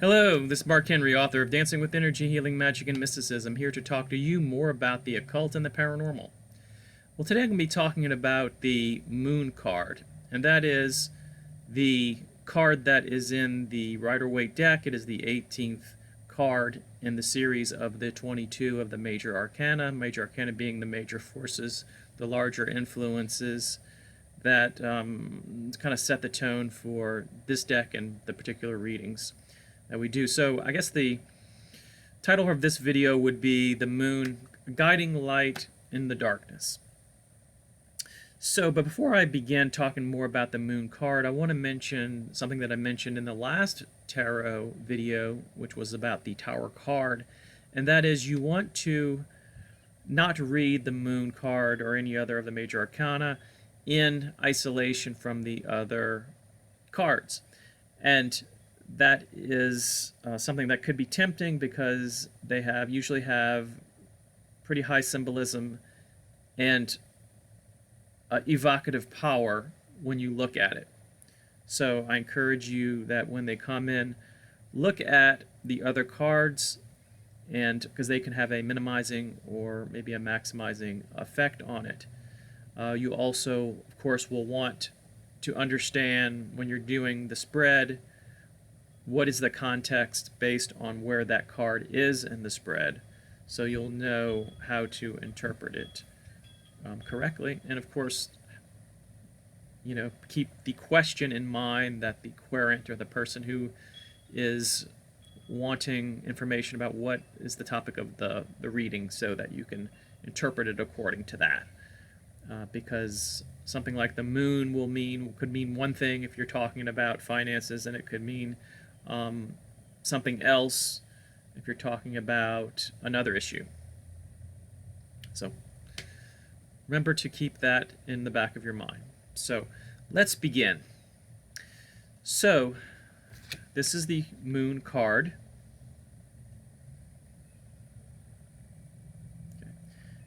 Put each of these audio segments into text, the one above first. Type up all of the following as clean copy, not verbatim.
Hello, this is Mark Henry, author of Dancing with Energy, Healing Magic, and Mysticism, here to talk to you more about the occult and the paranormal. Well, today I'm going to be talking about the Moon card, and that is the card that is in the Rider-Waite deck. It is the 18th card in the series of the 22 of the Major Arcana being the major forces, the larger influences that kind of set the tone for this deck and the particular readings that we do. So I guess the title of this video would be The Moon, Guiding Light in the Darkness. But before I begin talking more about the Moon card, I want to mention something that I mentioned in the last tarot video, which was about the Tower card, and that is you want to not read the Moon card or any other of the major arcana in isolation from the other cards. And that is something that could be tempting because they usually have pretty high symbolism and evocative power when you look at it. So I encourage you that when they come in, look at the other cards, and because they can have a minimizing or maybe a maximizing effect on it. You also, of course, will want to understand when you're doing the spread, what is the context based on where that card is in the spread, so you'll know how to interpret it correctly. And of course, keep the question in mind that the querent, or the person who is wanting information about what is the topic of the reading, so that you can interpret it according to that. Because something like the moon could mean one thing if you're talking about finances, and it could mean something else if you're talking about another issue. So remember to keep that in the back of your mind. So let's begin. So this is the Moon card.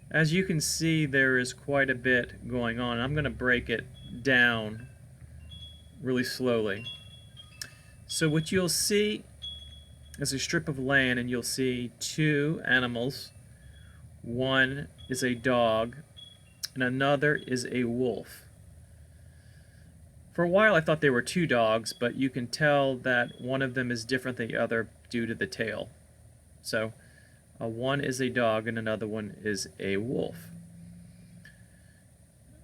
As you can see, there is quite a bit going on. I'm going to break it down really slowly. So what you'll see is a strip of land, and you'll see two animals. One is a dog, and another is a wolf. For a while I thought they were two dogs, but you can tell that one of them is different than the other due to the tail. So one is a dog and another one is a wolf.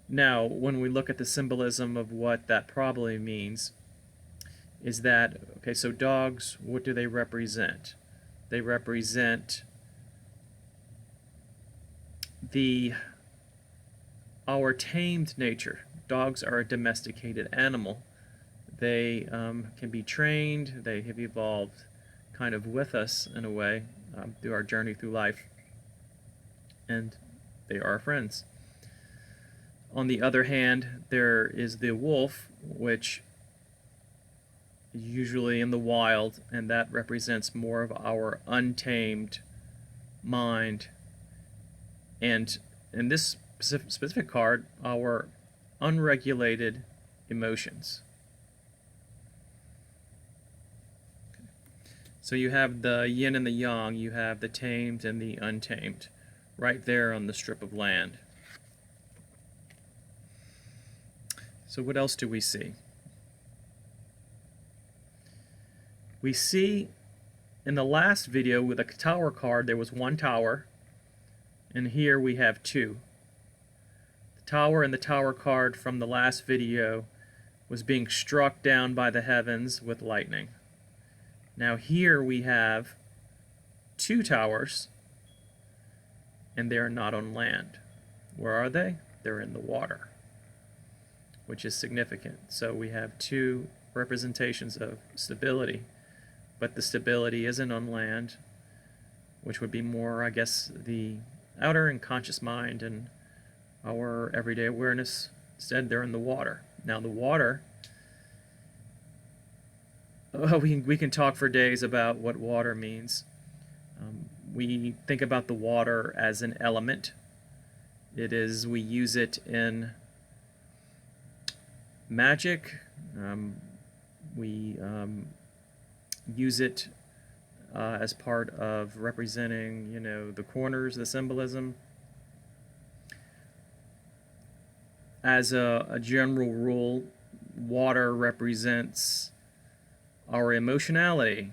Now, when we look at the symbolism of what that probably means, is that, okay, so dogs, what do they represent? They represent our tamed nature. Dogs are a domesticated animal. They can be trained. They have evolved kind of with us in a way through our journey through life, and they are our friends. On the other hand, there is the wolf, which is usually in the wild, and that represents more of our untamed mind, and in this specific card, our unregulated emotions. So you have the yin and the yang, you have the tamed and the untamed, right there on the strip of land. So what else do we see? We see in the last video with a tower card, there was one tower, and here we have two. The tower and the tower card from the last video was being struck down by the heavens with lightning. Now here we have two towers, and they are not on land. Where are they? They're in the water, which is significant. So we have two representations of stability, but the stability isn't on land, which would be more, I guess, the outer and conscious mind and our everyday awareness. Instead, they're in the water. Now the water, we can talk for days about what water means. We think about the water as an element. We use it in magic. We use it as part of representing, the corners, the symbolism. As a general rule, water represents our emotionality,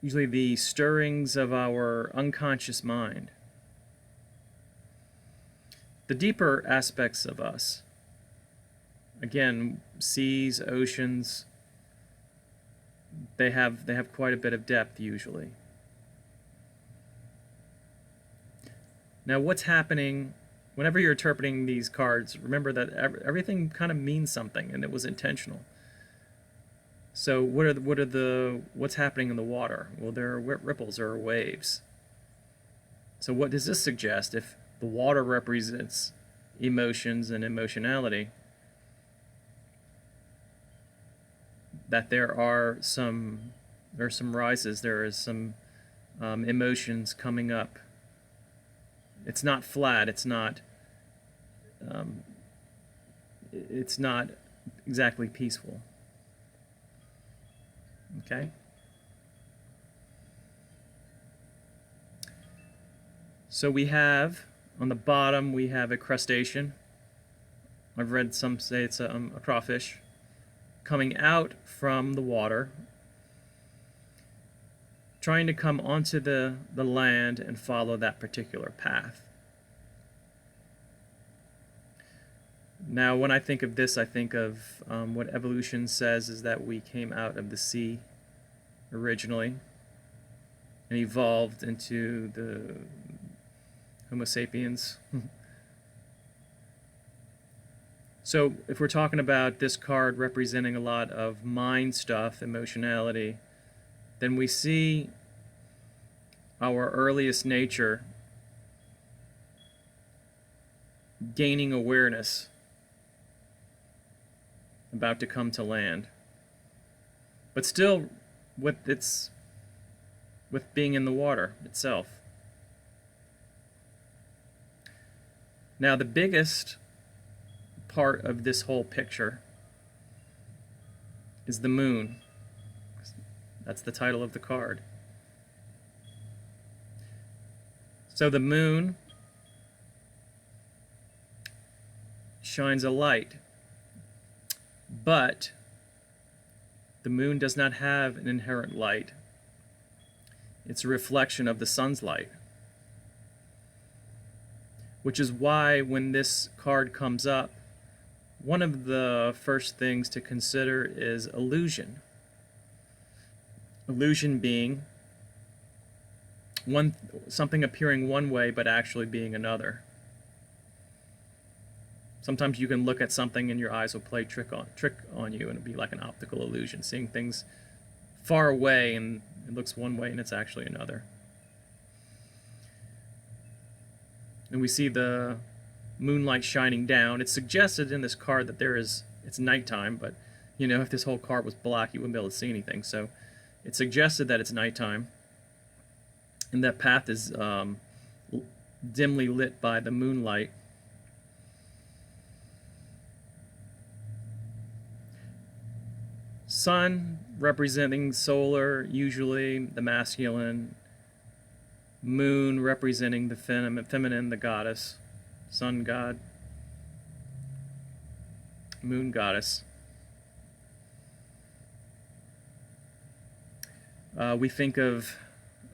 usually the stirrings of our unconscious mind. The deeper aspects of us, again, seas, oceans, they have quite a bit of depth usually. Now, what's happening whenever you're interpreting these cards? Remember that everything kind of means something, and it was intentional. So, what's happening in the water? Well, there are ripples or waves. So, what does this suggest? If the water represents emotions and emotionality, that there are some rises, there is some emotions coming up. It's not flat. It's not exactly peaceful. Okay. So we have on the bottom we have a crustacean. I've read some say it's a crawfish coming out from the water, trying to come onto the land and follow that particular path. Now, when I think of this, I think of what evolution says is that we came out of the sea originally and evolved into the Homo sapiens. So if we're talking about this card representing a lot of mind stuff, emotionality, then we see our earliest nature gaining awareness, about to come to land, but still with being in the water itself. Now, the biggest part of this whole picture is the moon. That's the title of the card. So the moon shines a light, but the moon does not have an inherent light. It's a reflection of the sun's light, which is why when this card comes up, one of the first things to consider is illusion. Illusion being something appearing one way but actually being another. Sometimes you can look at something and your eyes will play trick on you, and it'll be like an optical illusion, seeing things far away and it looks one way and it's actually another. And we see the moonlight shining down. It's suggested in this card that it's nighttime, but if this whole card was black, you wouldn't be able to see anything. So it's suggested that it's nighttime, and that path is dimly lit by the moonlight. Sun representing solar, usually the masculine. Moon representing the feminine, the goddess. Sun god, moon goddess. We think of,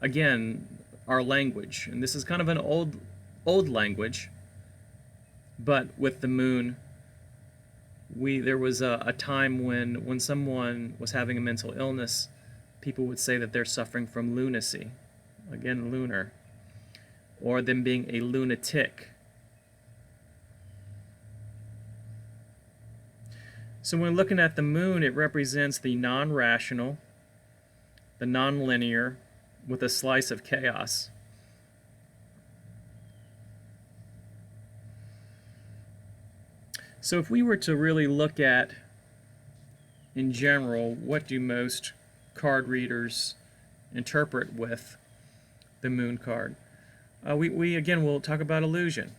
again, our language, and this is kind of an old language, but with the moon, there was a time when someone was having a mental illness, people would say that they're suffering from lunacy, again, lunar, or them being a lunatic. So when looking at the moon, it represents the non-rational, the non-linear, with a slice of chaos. So if we were to really look at, in general, what do most card readers interpret with the moon card? We again will talk about illusion.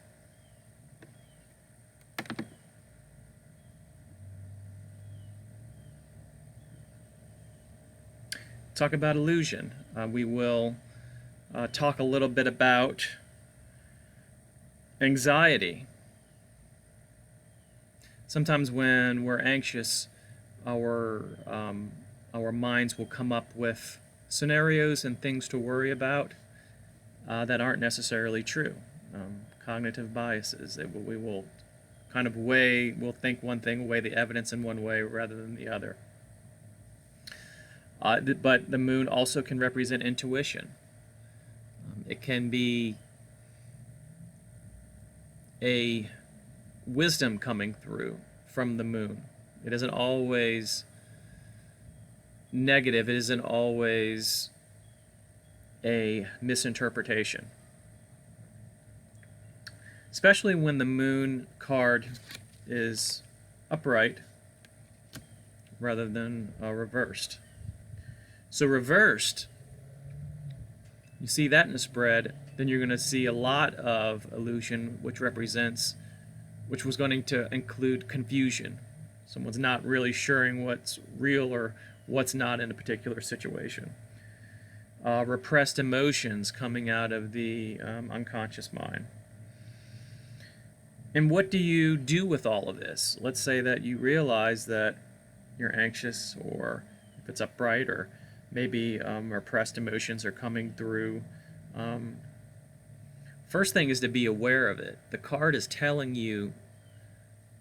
talk about illusion. We will talk a little bit about anxiety. Sometimes when we're anxious, our minds will come up with scenarios and things to worry about that aren't necessarily true. Cognitive biases. We will kind of we'll think one thing, weigh the evidence in one way rather than the other. But the moon also can represent intuition. It can be a wisdom coming through from the moon. It isn't always negative. It isn't always a misinterpretation. Especially when the moon card is upright rather than reversed. So reversed, you see that in a spread, then you're going to see a lot of illusion, which was going to include confusion. Someone's not really sure what's real or what's not in a particular situation. Repressed emotions coming out of the unconscious mind. And what do you do with all of this? Let's say that you realize that you're anxious, or if it's upright, or maybe repressed emotions are coming through. First thing is to be aware of it. The card is telling you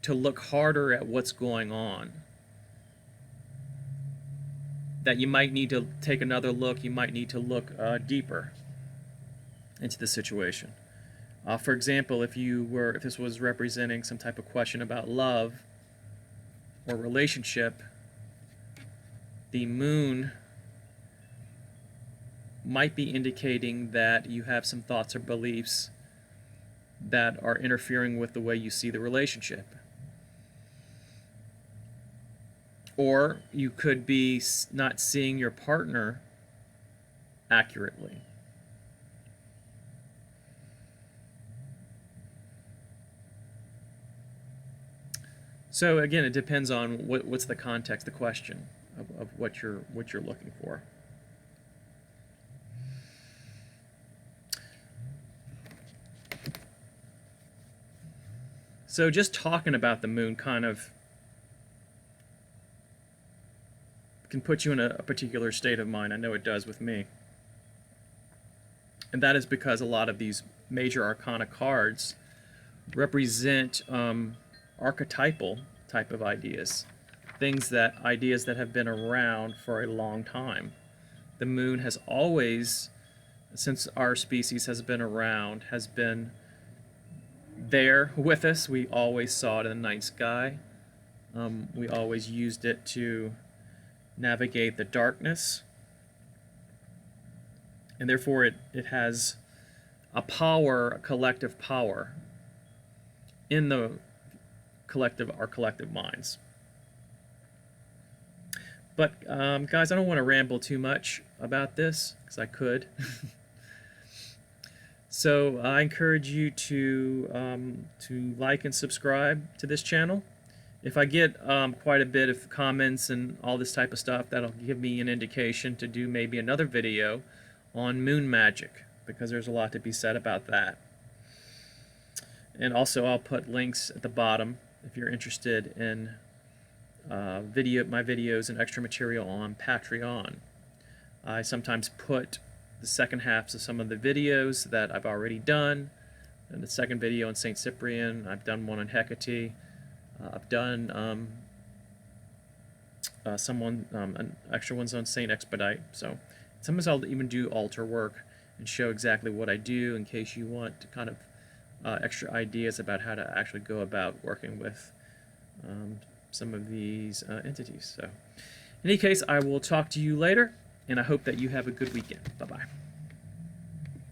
to look harder at what's going on. That you might need to take another look, you might need to look deeper into the situation. For example, if this was representing some type of question about love or relationship, the moon might be indicating that you have some thoughts or beliefs that are interfering with the way you see the relationship. Or you could be not seeing your partner accurately. So again, it depends on what's the context, the question of what you're looking for. So just talking about the moon kind of can put you in a particular state of mind. I know it does with me. And that is because a lot of these major arcana cards represent archetypal type of ideas. Ideas that have been around for a long time. The moon has always, since our species has been around, has been there with us. We always saw it in the night sky. We always used it to navigate the darkness. And therefore it has a power, a collective power in our collective minds. But guys, I don't want to ramble too much about this, because I could. So I encourage you to like and subscribe to this channel. If I get quite a bit of comments and all this type of stuff, that'll give me an indication to do maybe another video on moon magic, because there's a lot to be said about that. And also I'll put links at the bottom if you're interested in my videos and extra material on Patreon. I sometimes put the second halves of some of the videos that I've already done. And the second video on St. Cyprian, I've done one on Hecate. I've done extra ones on Saint Expedite. So sometimes I'll even do altar work and show exactly what I do, in case you want kind of extra ideas about how to actually go about working with some of these entities. So in any case, I will talk to you later, and I hope that you have a good weekend. Bye-bye.